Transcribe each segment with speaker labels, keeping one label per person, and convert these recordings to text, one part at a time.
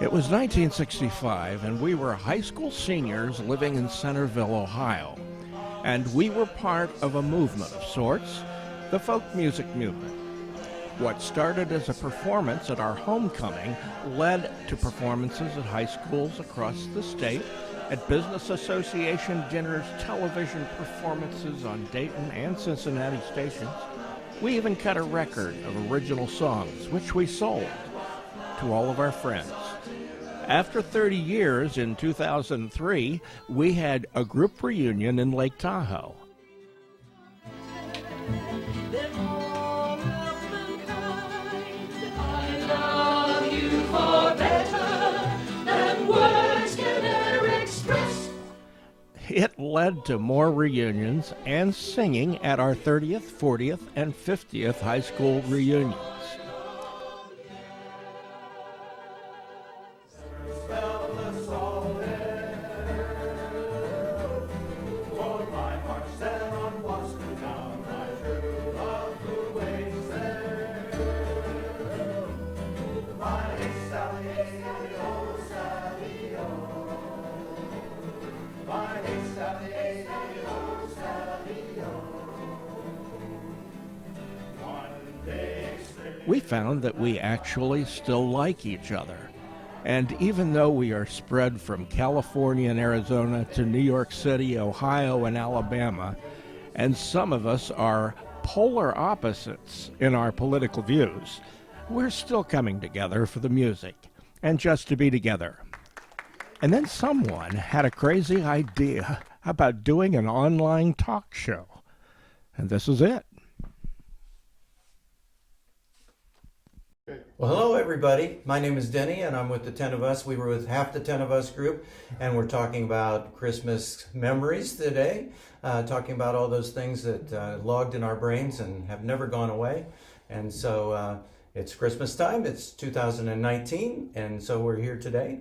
Speaker 1: It was 1965, and we were high school seniors living in Centerville, Ohio. And we were part of a movement of sorts, the folk music movement. What started as a performance at our homecoming led to performances at high schools across the state, at business association dinners, television performances on Dayton and Cincinnati stations. We even cut a record of original songs, which we sold to all of our friends. After 30 years, in 2003, we had a group reunion in Lake Tahoe. It led to more reunions and singing at our 30th, 40th, and 50th high school reunions. We found that we actually still like each other. And even though we are spread from California and Arizona to New York City, Ohio, and Alabama, and some of us are polar opposites in our political views, we're still coming together for the music and just to be together. And then someone had a crazy idea about doing an online talk show. And this is it.
Speaker 2: Well, hello everybody. My name is Denny and I'm with the 10 of Us. We were with half the 10 of Us group and we're talking about Christmas memories today, talking about all those things that logged in our brains and have never gone away. And so it's Christmas time, it's 2019, and so we're here today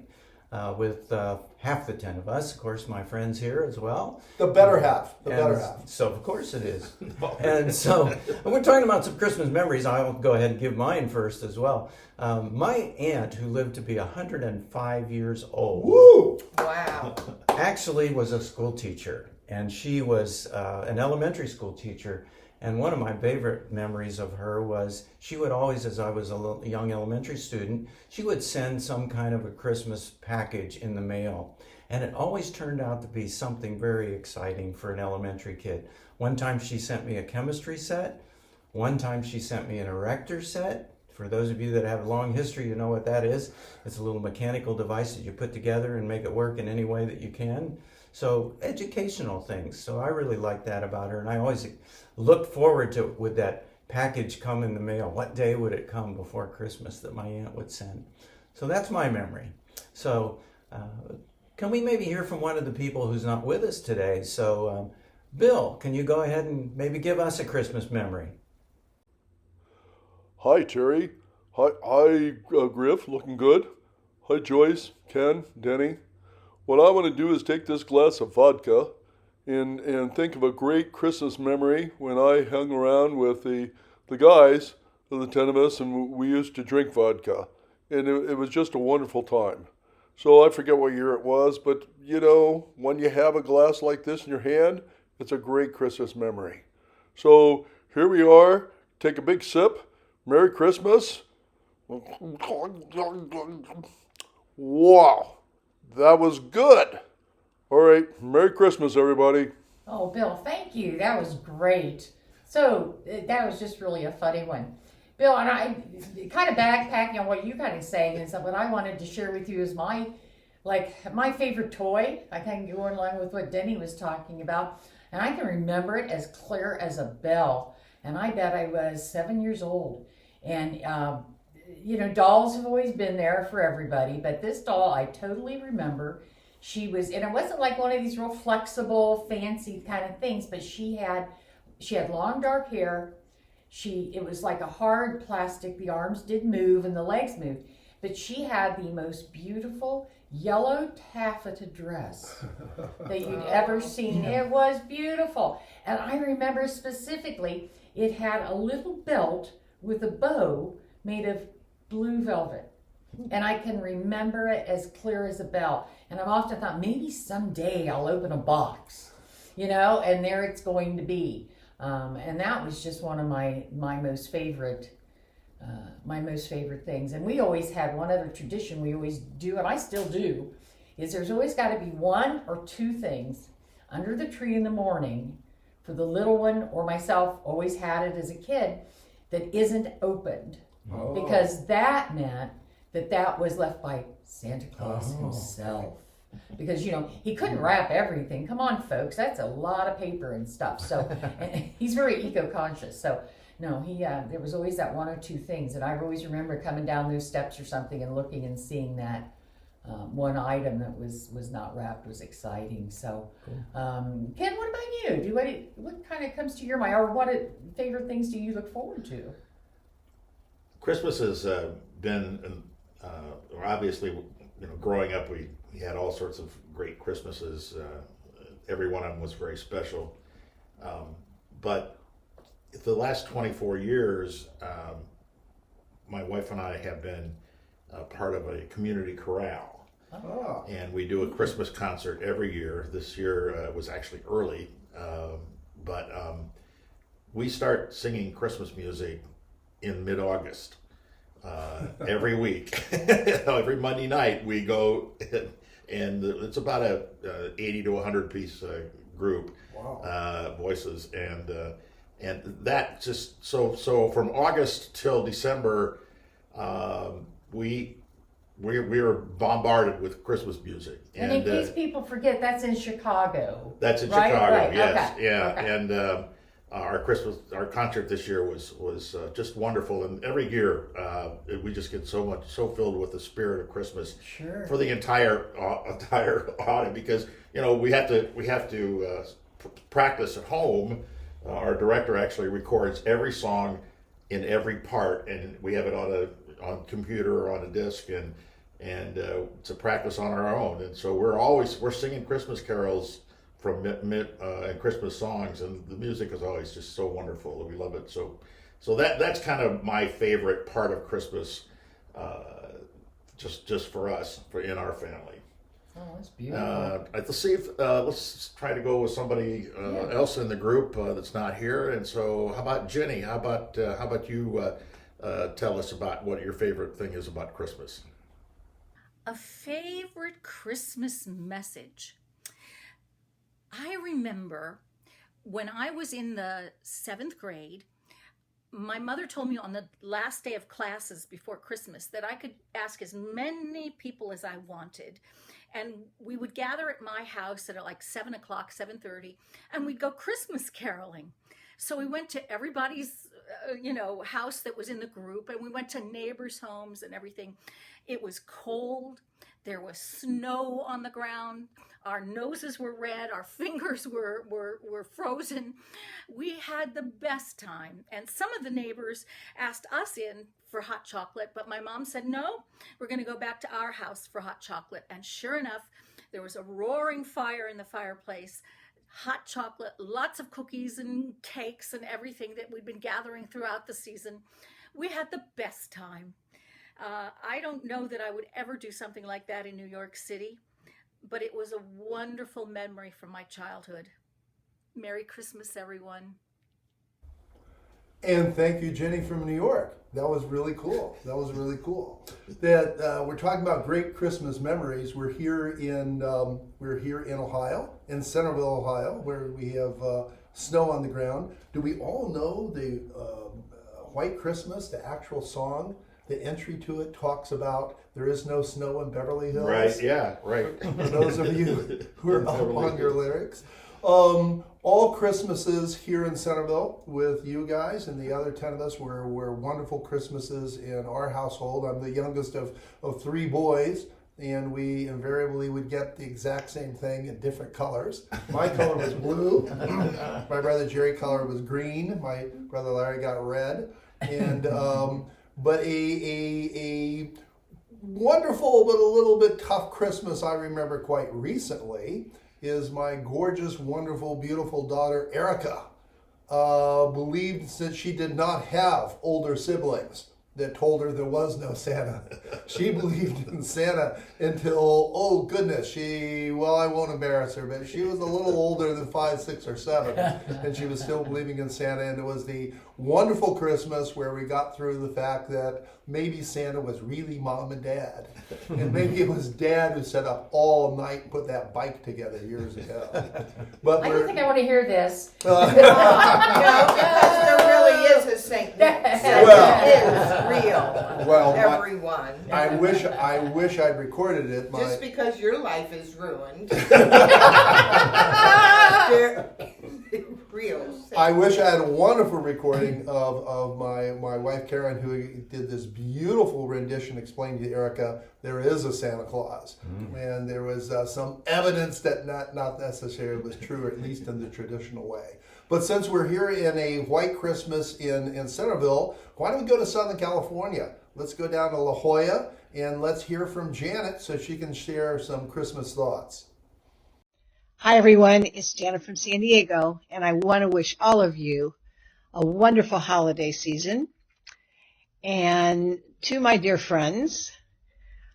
Speaker 2: with half the 10 of us, of course my friends here as well.
Speaker 3: The better half, the better half.
Speaker 2: So of course it is. And so we're talking about some Christmas memories. I'll go ahead and give mine first as well. My aunt, who lived to be 105 years old,
Speaker 3: Woo!
Speaker 4: Wow.
Speaker 2: actually was a school teacher, and she was an elementary school teacher. And one of my favorite memories of her was she would always, as I was a young elementary student, she would send some kind of a Christmas package in the mail. And it always turned out to be something very exciting for an elementary kid. One time she sent me a chemistry set. One time she sent me an erector set. For those of you that have a long history, you know what that is. It's a little mechanical device that you put together and make it work in any way that you can. So educational things. So I really like that about her. And I always looked forward to, would that package come in the mail? What day would it come before Christmas that my aunt would send? So that's my memory. So can we maybe hear from one of the people who's not with us today? So Bill, can you go ahead and maybe give us a Christmas memory?
Speaker 5: Hi, Terry. Hi, Griff. Looking good. Hi, Joyce, Ken, Denny. What I want to do is take this glass of vodka and think of a great Christmas memory when I hung around with the guys of the 10 of us, and we used to drink vodka. And it was just a wonderful time. So I forget what year it was, but you know, when you have a glass like this in your hand, it's a great Christmas memory. So here we are. Take a big sip. Merry Christmas. Wow. That was good. All right. Merry Christmas, everybody.
Speaker 4: Oh, Bill, thank you. That was great. So that was just really a funny one. Bill, and I kind of backpacking on what you kind of saying, and so what I wanted to share with you is my favorite toy. I kind of go in line with what Denny was talking about, and I can remember it as clear as a bell. And I bet I was 7 years old. And you know, dolls have always been there for everybody, but this doll I totally remember. She was, and it wasn't like one of these real flexible, fancy kind of things, but she had long dark hair. It was like a hard plastic. The arms did move and the legs moved, but she had the most beautiful yellow taffeta dress that you'd ever seen. Yeah. It was beautiful. And I remember specifically, it had a little belt with a bow made of blue velvet. And I can remember it as clear as a bell. And I've often thought, maybe someday I'll open a box, and there it's going to be. And that was just one of my most favorite things. And we always had one other tradition we always do, and I still do, is there's always got to be one or two things under the tree in the morning for the little one or myself, always had it as a kid, that isn't opened.
Speaker 3: Oh.
Speaker 4: Because that meant that was left by Santa Claus himself. Because, he couldn't wrap everything. Come on, folks, that's a lot of paper and stuff. So, and he's very eco-conscious. So, no, there was always that one or two things. And I always remember coming down those steps or something and looking and seeing that one item that was not wrapped was exciting. So, Ken, what about you? What kind of comes to your mind? Or what favorite things do you look forward to?
Speaker 6: Christmas has been, obviously, growing up, we had all sorts of great Christmases. Every one of them was very special. But the last 24 years, my wife and I have been part of a community chorale.
Speaker 3: Ah.
Speaker 6: And we do a Christmas concert every year. This year was actually early, but we start singing Christmas music in mid-August. Every week, every Monday night we go, and it's about a 80 to 100 piece group.
Speaker 3: Wow.
Speaker 6: Voices, and that just so from August till December, we are bombarded with Christmas music.
Speaker 4: And in case people forget, that's in Chicago.
Speaker 6: That's in
Speaker 4: right?
Speaker 6: Chicago,
Speaker 4: Right.
Speaker 6: yes,
Speaker 4: Okay.
Speaker 6: yeah,
Speaker 4: Okay.
Speaker 6: and our concert this year was just wonderful, and every year we just get so filled with the spirit of Christmas
Speaker 4: Sure.
Speaker 6: for the entire audience, because we have to practice at home. Our director actually records every song in every part, and we have it on computer or on a disc, and to practice on our own. And so we're singing Christmas carols from and Christmas songs, and the music is always just so wonderful. We love it. So that's kind of my favorite part of Christmas, just for us, in our family.
Speaker 4: Oh, that's beautiful.
Speaker 6: Let's see if let's try to go with somebody else in the group that's not here. And so, how about Jenny? How about you tell us about what your favorite thing is about Christmas?
Speaker 7: A favorite Christmas message. I remember when I was in the 7th grade, my mother told me on the last day of classes before Christmas that I could ask as many people as I wanted. And we would gather at my house at like 7 o'clock, 7:30, and we'd go Christmas caroling. So we went to everybody's, house that was in the group, and we went to neighbors' homes and everything. It was cold. There was snow on the ground. Our noses were red. Our fingers were frozen. We had the best time. And some of the neighbors asked us in for hot chocolate, but my mom said, no, we're going to go back to our house for hot chocolate. And sure enough, there was a roaring fire in the fireplace, hot chocolate, lots of cookies and cakes and everything that we'd been gathering throughout the season. We had the best time. I don't know that I would ever do something like that in New York City, but it was a wonderful memory from my childhood. Merry Christmas, everyone.
Speaker 3: And thank you, Jenny from New York. That was really cool. That we're talking about great Christmas memories. We're here in Ohio, in Centerville, Ohio, where we have snow on the ground. Do we all know the White Christmas, the actual song? The entry to it talks about there is no snow in Beverly Hills.
Speaker 6: Right, yeah, right.
Speaker 3: For those of you who are up on your lyrics. All Christmases here in Centerville with you guys and the other 10 of us were wonderful Christmases in our household. I'm the youngest of 3 boys, and we invariably would get the exact same thing in different colors. My color was blue. My brother Jerry color was green. My brother Larry got red. And but a wonderful but a little bit tough Christmas I remember quite recently is my gorgeous, wonderful, beautiful daughter Erica believed, since she did not have older siblings, that told her there was no Santa. She believed in Santa until, oh goodness, I won't embarrass her, but she was a little older than 5, 6, or 7, and she was still believing in Santa. And it was the wonderful Christmas where we got through the fact that maybe Santa was really Mom and Dad. And maybe it was Dad who sat up all night and put that bike together years ago. But
Speaker 4: I don't think I want to hear this.
Speaker 8: No, because there really is a Saint Nick. Santa is real.
Speaker 3: Well,
Speaker 8: everyone.
Speaker 3: I wish I'd recorded it.
Speaker 8: Just because your life is ruined. Real.
Speaker 3: I wish I had a wonderful recording of my wife Karen, who did this beautiful rendition explaining to Erica there is a Santa Claus, and there was some evidence that not necessarily was true, or at least in the traditional way. But since we're here in a white Christmas in Centerville, why don't we go to Southern California? Let's go down to La Jolla and let's hear from Janet so she can share some Christmas thoughts.
Speaker 9: Hi everyone, it's Janet from San Diego, and I want to wish all of you a wonderful holiday season. And to my dear friends,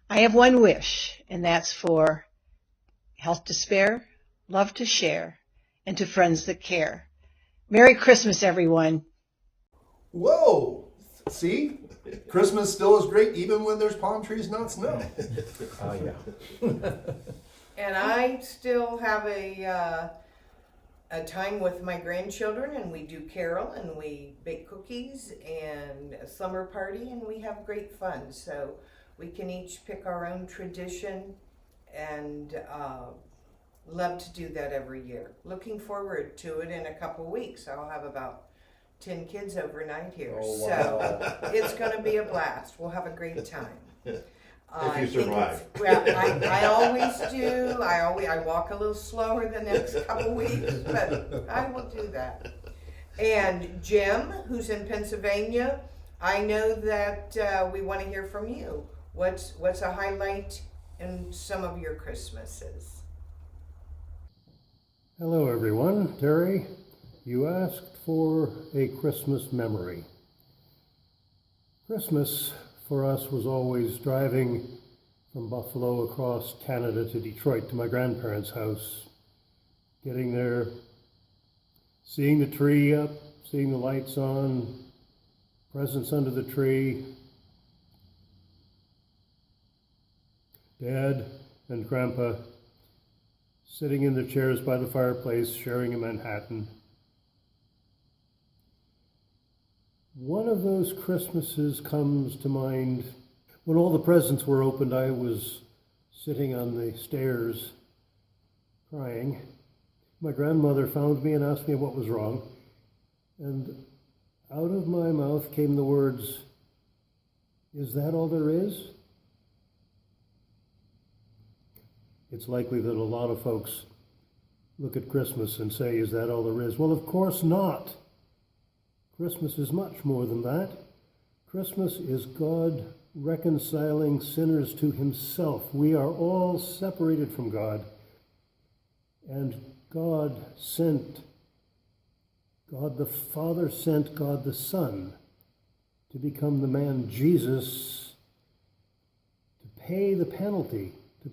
Speaker 9: I have one wish, and that's for health to spare, love to share, and to friends that care. Merry Christmas, everyone.
Speaker 3: Whoa! See? Christmas still is great even when there's palm trees, not snow.
Speaker 2: Oh, yeah.
Speaker 8: And I still have a time with my grandchildren, and we do carol, and we bake cookies, and a summer party, and we have great fun. So we can each pick our own tradition, and love to do that every year. Looking forward to it in a couple weeks. I'll have about 10 kids overnight here.
Speaker 3: Oh, wow.
Speaker 8: So it's going to be a blast. We'll have a great time.
Speaker 6: If you survive.
Speaker 8: Well, I always do. I walk a little slower the next couple weeks, but I will do that. And Jim, who's in Pennsylvania, I know that we want to hear from you. What's a highlight in some of your Christmases?
Speaker 10: Hello everyone. Terry, you asked for a Christmas memory. Christmas for us was always driving from Buffalo across Canada to Detroit to my grandparents' house, getting there, seeing the tree up, seeing the lights on, presents under the tree, Dad and Grandpa sitting in their chairs by the fireplace, sharing a Manhattan. One of those Christmases comes to mind when all the presents were opened. I was sitting on the stairs crying. My grandmother found me and asked me what was wrong. And out of my mouth came the words, "Is that all there is?" It's likely that a lot of folks look at Christmas and say, "Is that all there is?" Well, of course not. Christmas is much more than that. Christmas is God reconciling sinners to himself. We are all separated from God, and God the Father sent God the Son to become the man Jesus to pay the penalty, to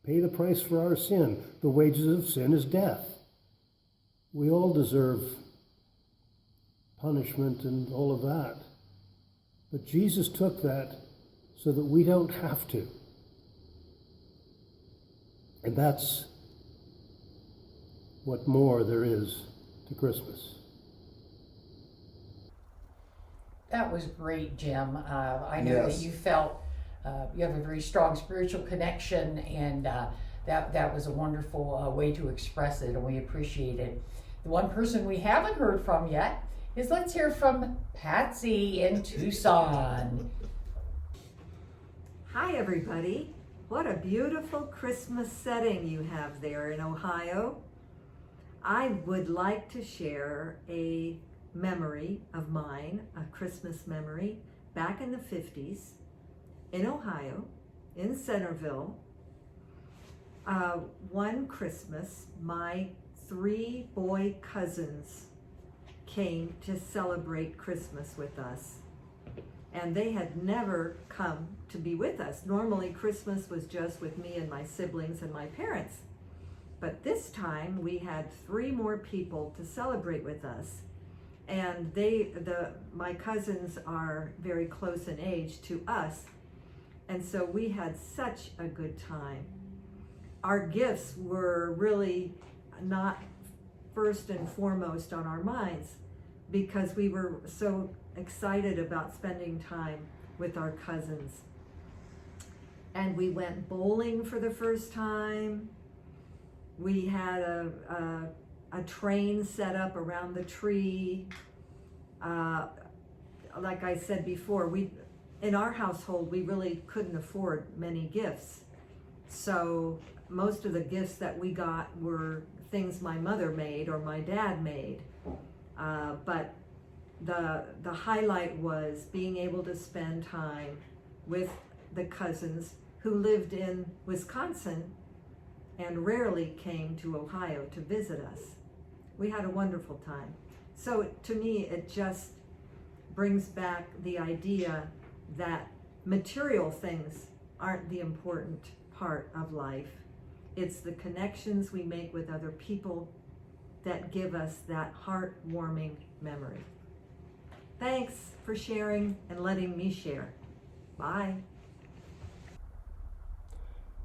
Speaker 10: pay the price for our sin. The wages of sin is death. We all deserve punishment and all of that. But Jesus took that so that we don't have to. And that's what more there is to Christmas.
Speaker 4: That was great, Jim. I know
Speaker 3: Yes.
Speaker 4: that you felt you have a very strong spiritual connection, and that was a wonderful way to express it, and we appreciate it. The one person we haven't heard from yet is, let's hear from Patsy in Tucson.
Speaker 11: Hi everybody. What a beautiful Christmas setting you have there in Ohio. I would like to share a memory of mine, a Christmas memory, back in the 50s in Ohio, in Centerville. One Christmas, my 3 boy cousins came to celebrate Christmas with us. and they had never come to be with us. Normally Christmas was just with me and my siblings and my parents. But this time we had 3 more people to celebrate with us. And my cousins are very close in age to us. And so we had such a good time. Our gifts were really not first and foremost on our minds because we were so excited about spending time with our cousins. And we went bowling for the first time. We had a train set up around the tree. Like I said before, in our household, we really couldn't afford many gifts. So most of the gifts that we got were things my mother made or my dad made. But the highlight was being able to spend time with the cousins who lived in Wisconsin and rarely came to Ohio to visit us. We had a wonderful time. So to me, it just brings back the idea that material things aren't the important part of life. It's the connections we make with other people that give us that heartwarming memory. Thanks for sharing and letting me share. Bye.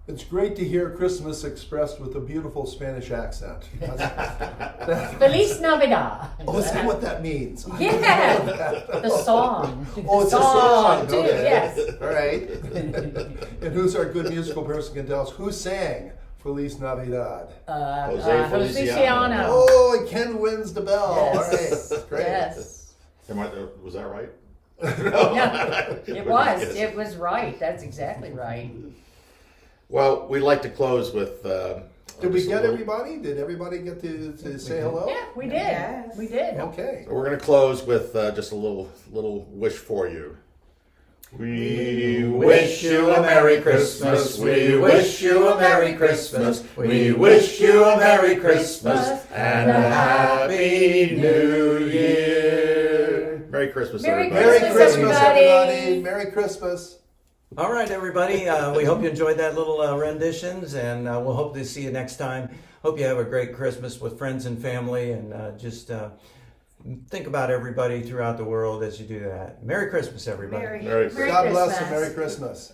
Speaker 3: It's great to hear Christmas expressed with a beautiful Spanish accent.
Speaker 4: Feliz Navidad.
Speaker 3: Oh, is that what that means?
Speaker 4: Yeah, the song.
Speaker 3: Oh, it's a song.
Speaker 4: too.
Speaker 3: Okay.
Speaker 4: Yes.
Speaker 3: All right. And who's our good musical person can tell us who sang Feliz Navidad?
Speaker 6: Jose
Speaker 4: Feliciano.
Speaker 3: Oh, and Ken wins the bell.
Speaker 4: Yes.
Speaker 3: All right. Great.
Speaker 4: Yes.
Speaker 6: Was that right?
Speaker 4: Yeah, it was. It was right. That's exactly right.
Speaker 6: Well, we'd like to close with.
Speaker 3: Did we get everybody? Did everybody get to say hello?
Speaker 4: Yeah, we did.
Speaker 8: Yes.
Speaker 4: We did.
Speaker 3: Okay.
Speaker 6: So we're going to close with just a little wish for you. We wish you a Merry Christmas. We wish you a Merry Christmas. We wish you a Merry Christmas and a Happy New Year. Merry Christmas,
Speaker 4: Merry
Speaker 6: everybody.
Speaker 3: Merry
Speaker 4: Christmas,
Speaker 3: Christmas,
Speaker 4: everybody.
Speaker 3: everybody. Merry Christmas.
Speaker 2: All right, everybody. We hope you enjoyed that little renditions, and we'll hope to see you next time. Hope you have a great Christmas with friends and family, and just think about everybody throughout the world as you do that. Merry Christmas, everybody.
Speaker 6: Merry Christmas.
Speaker 3: God bless and Merry Christmas.